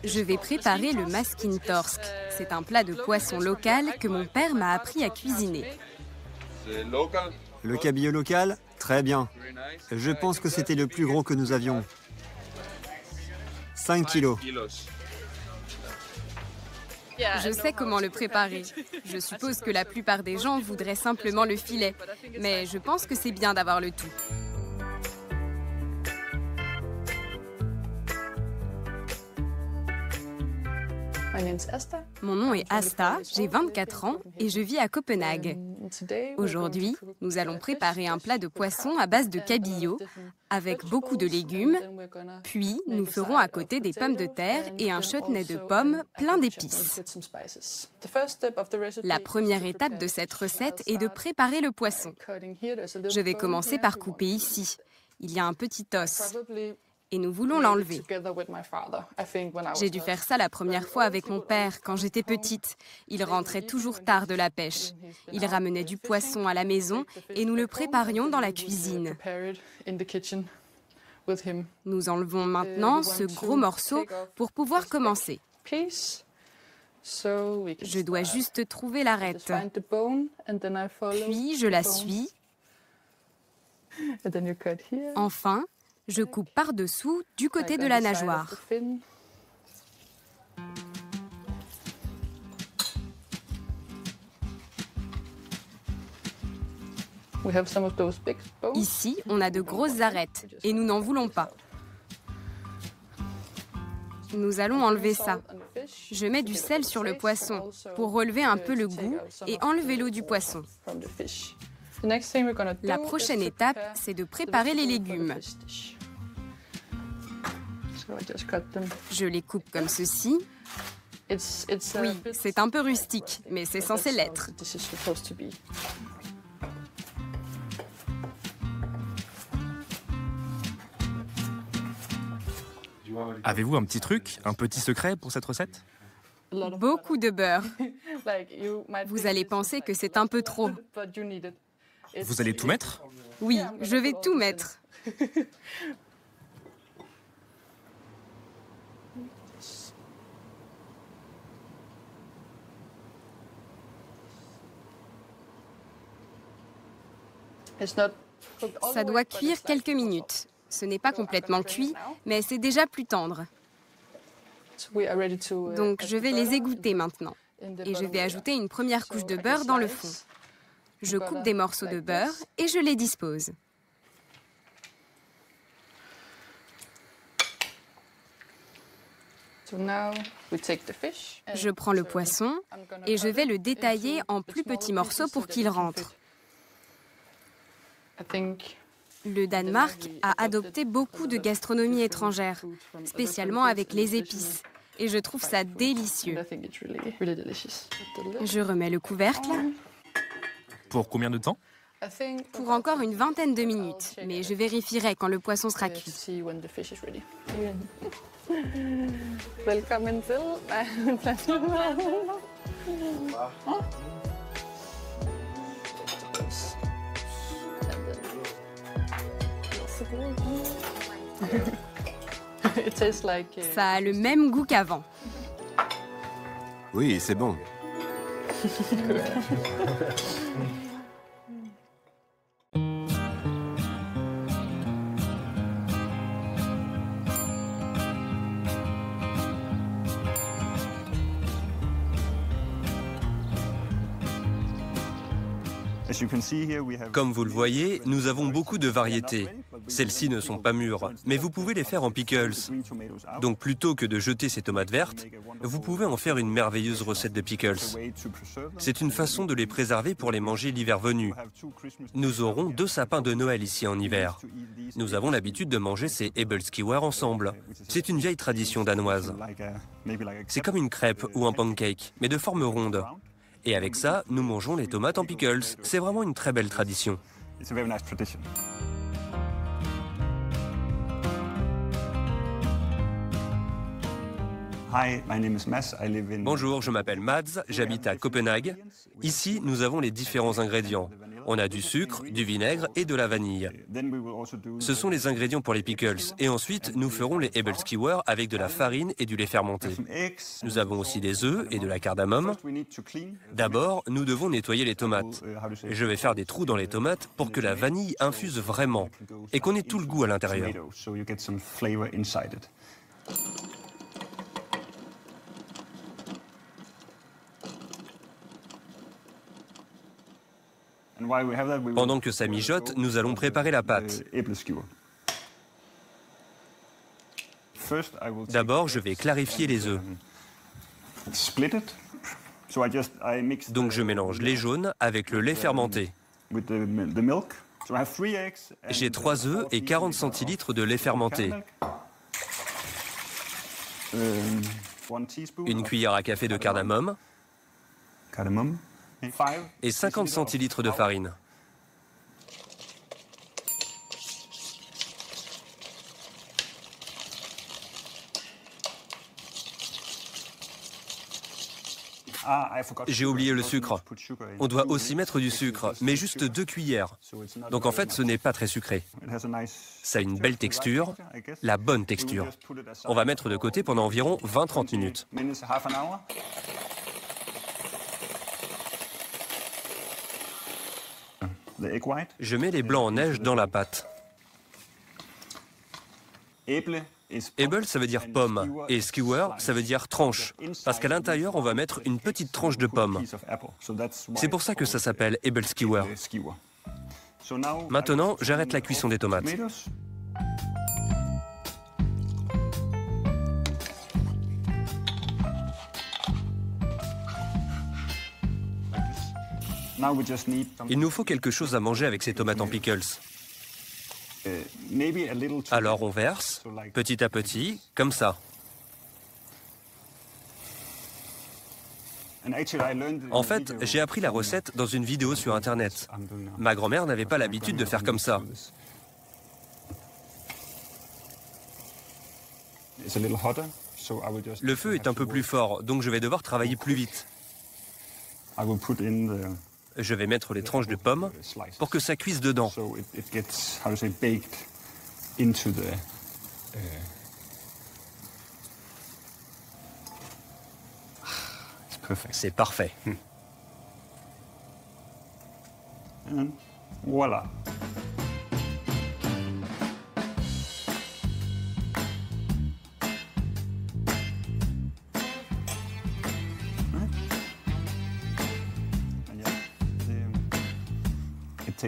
Je vais préparer le maskintorsk. C'est un plat de poisson local que mon père m'a appris à cuisiner. Le cabillaud local? Très bien. Je pense que c'était le plus gros que nous avions. 5 kilos. Je sais comment le préparer. Je suppose que la plupart des gens voudraient simplement le filet, mais je pense que c'est bien d'avoir le tout. Mon nom est Asta, j'ai 24 ans et je vis à Copenhague. Aujourd'hui, nous allons préparer un plat de poisson à base de cabillaud avec beaucoup de légumes, puis nous ferons à côté des pommes de terre et un chutney de pommes plein d'épices. La première étape de cette recette est de préparer le poisson. Je vais commencer par couper ici. Il y a un petit os. Et nous voulons l'enlever. J'ai dû faire ça la première fois avec mon père quand j'étais petite. Il rentrait toujours tard de la pêche. Il ramenait du poisson à la maison et nous le préparions dans la cuisine. Nous enlevons maintenant ce gros morceau pour pouvoir commencer. Je dois juste trouver l'arête. Puis je la suis. Enfin, je coupe par-dessous du côté de la nageoire. Ici, on a de grosses arêtes et nous n'en voulons pas. Nous allons enlever ça. Je mets du sel sur le poisson pour relever un peu le goût et enlever l'eau du poisson. La prochaine étape, c'est de préparer les légumes. Je les coupe comme ceci. Oui, c'est un peu rustique, mais c'est censé l'être. Avez-vous un petit truc, un petit secret pour cette recette? Beaucoup de beurre. Vous allez penser que c'est un peu trop. Vous allez tout mettre? Oui, je vais tout mettre. Ça doit cuire quelques minutes. Ce n'est pas complètement cuit, mais c'est déjà plus tendre. Donc je vais les égoutter maintenant. Et je vais ajouter une première couche de beurre dans le fond. Je coupe des morceaux de beurre et je les dispose. Je prends le poisson et je vais le détailler en plus petits morceaux pour qu'il rentre. Le Danemark a adopté beaucoup de gastronomie étrangère, spécialement avec les épices. Et je trouve ça délicieux. Je remets le couvercle. Pour combien de temps? Pour encore une vingtaine de minutes, mais je vérifierai quand le poisson sera cuit. Ça a le même goût qu'avant. Oui, c'est bon. Comme vous le voyez, nous avons beaucoup de variétés. Celles-ci ne sont pas mûres, mais vous pouvez les faire en pickles. Donc plutôt que de jeter ces tomates vertes, vous pouvez en faire une merveilleuse recette de pickles. C'est une façon de les préserver pour les manger l'hiver venu. Nous aurons 2 sapins de Noël ici en hiver. Nous avons l'habitude de manger ces Æbelskiver ensemble. C'est une vieille tradition danoise. C'est comme une crêpe ou un pancake, mais de forme ronde. Et avec ça, nous mangeons les tomates en pickles. C'est vraiment une très belle tradition. Bonjour, je m'appelle Mads, j'habite à Copenhague. Ici, nous avons les différents ingrédients. On a du sucre, du vinaigre et de la vanille. Ce sont les ingrédients pour les pickles. Et ensuite, nous ferons les Ebelskiewer avec de la farine et du lait fermenté. Nous avons aussi des œufs et de la cardamome. D'abord, nous devons nettoyer les tomates. Je vais faire des trous dans les tomates pour que la vanille infuse vraiment et qu'on ait tout le goût à l'intérieur. Pendant que ça mijote, nous allons préparer la pâte. D'abord, je vais clarifier les œufs. Donc je mélange les jaunes avec le lait fermenté. J'ai 3 œufs et 40 centilitres de lait fermenté. Une cuillère à café de cardamome. Et 50 centilitres de farine. J'ai oublié le sucre. On doit aussi mettre du sucre, mais juste 2 cuillères. Donc en fait, ce n'est pas très sucré. Ça a une belle texture, la bonne texture. On va mettre de côté pendant environ 20-30 minutes. Je mets les blancs en neige dans la pâte. Ebel, ça veut dire pomme, et skewer, ça veut dire tranche, parce qu'à l'intérieur, on va mettre une petite tranche de pomme. C'est pour ça que ça s'appelle Ebelskiewer. Maintenant, j'arrête la cuisson des tomates. Il nous faut quelque chose à manger avec ces tomates en pickles. Alors on verse, petit à petit, comme ça. En fait, j'ai appris la recette dans une vidéo sur Internet. Ma grand-mère n'avait pas l'habitude de faire comme ça. Le feu est un peu plus fort, donc je vais devoir travailler plus vite. Je vais mettre les tranches de pommes pour que ça cuise dedans. C'est parfait. Voilà.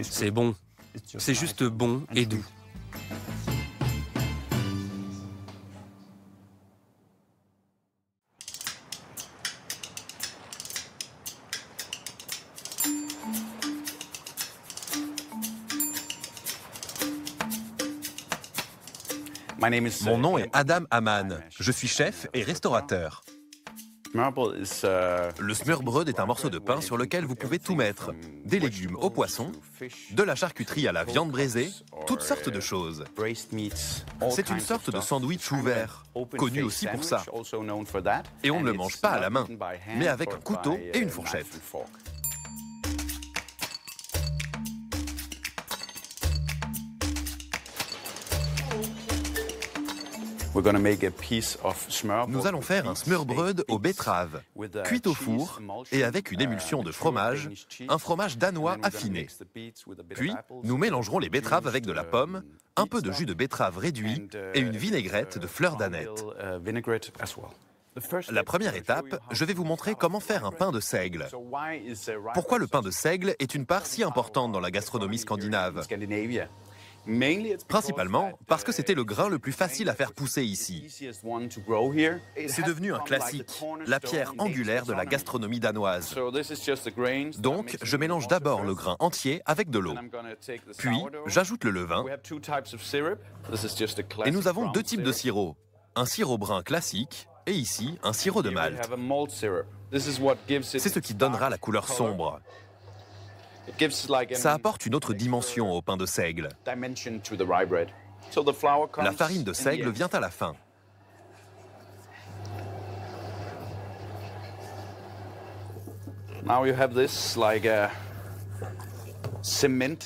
C'est bon. C'est juste bon et doux. Mon nom est Adam Aman. Je suis chef et restaurateur. Le smørrebrød est un morceau de pain sur lequel vous pouvez tout mettre. Des légumes au poisson, de la charcuterie à la viande braisée, toutes sortes de choses. C'est une sorte de sandwich ouvert, connu aussi pour ça. Et on ne le mange pas à la main, mais avec un couteau et une fourchette. Nous allons faire un smørrebrød aux betteraves, cuit au four et avec une émulsion de fromage, un fromage danois affiné. Puis, nous mélangerons les betteraves avec de la pomme, un peu de jus de betterave réduit et une vinaigrette de fleurs d'aneth. La première étape, je vais vous montrer comment faire un pain de seigle. Pourquoi le pain de seigle est une part si importante dans la gastronomie scandinave ? Principalement parce que c'était le grain le plus facile à faire pousser ici. C'est devenu un classique, la pierre angulaire de la gastronomie danoise. Donc, je mélange d'abord le grain entier avec de l'eau. Puis, j'ajoute le levain. Et nous avons 2 types de sirop. Un sirop brun classique et ici, un sirop de malt. C'est ce qui donnera la couleur sombre. Ça apporte une autre dimension au pain de seigle. La farine de seigle vient à la fin.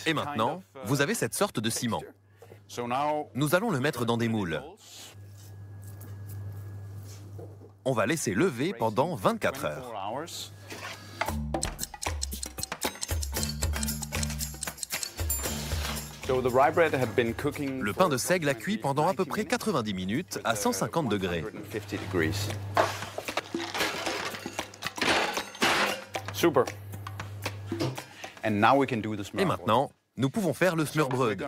Et maintenant, vous avez cette sorte de ciment. Nous allons le mettre dans des moules. On va laisser lever pendant 24 heures. Le pain de seigle a cuit pendant à peu près 90 minutes à 150 degrés. Super. Et maintenant, nous pouvons faire le smørbrød.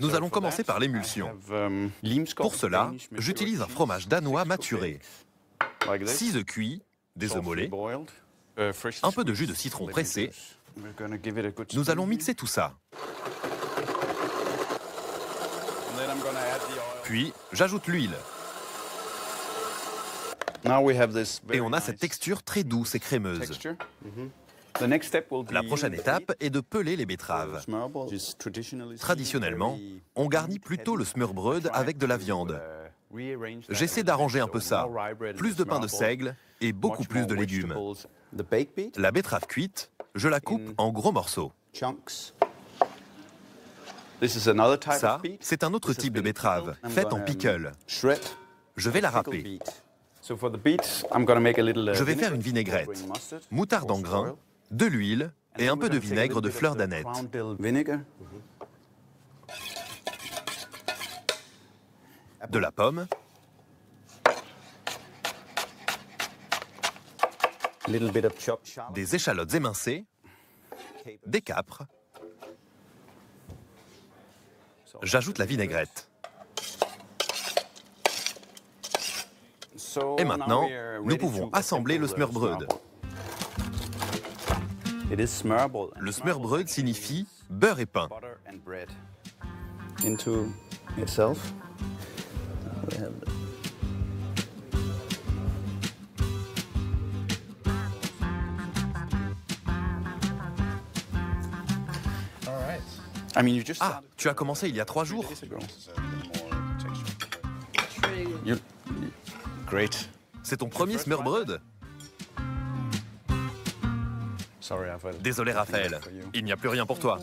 Nous allons commencer par l'émulsion. Pour cela, j'utilise un fromage danois maturé, 6 œufs cuits, des œufs mollets, un peu de jus de citron pressé. Nous allons mixer tout ça. Puis, j'ajoute l'huile. Et on a cette texture très douce et crémeuse. La prochaine étape est de peler les betteraves. Traditionnellement, on garnit plutôt le smørbrød avec de la viande. J'essaie d'arranger un peu ça. Plus de pain de seigle et beaucoup plus de légumes. La betterave cuite, je la coupe en gros morceaux. Ça, c'est un autre type de betterave, faite en pickle. Je vais la râper. Je vais faire une vinaigrette, moutarde en grains, de l'huile et un peu de vinaigre de fleur d'aneth. De la pomme, des échalotes émincées, des capres. J'ajoute la vinaigrette. Et maintenant, nous pouvons assembler le smørbrød. Le smørbrød signifie beurre et pain. Ah, tu as commencé il y a 3 jours. C'est ton premier smørbrød? Désolé Raphaël, il n'y a plus rien pour toi.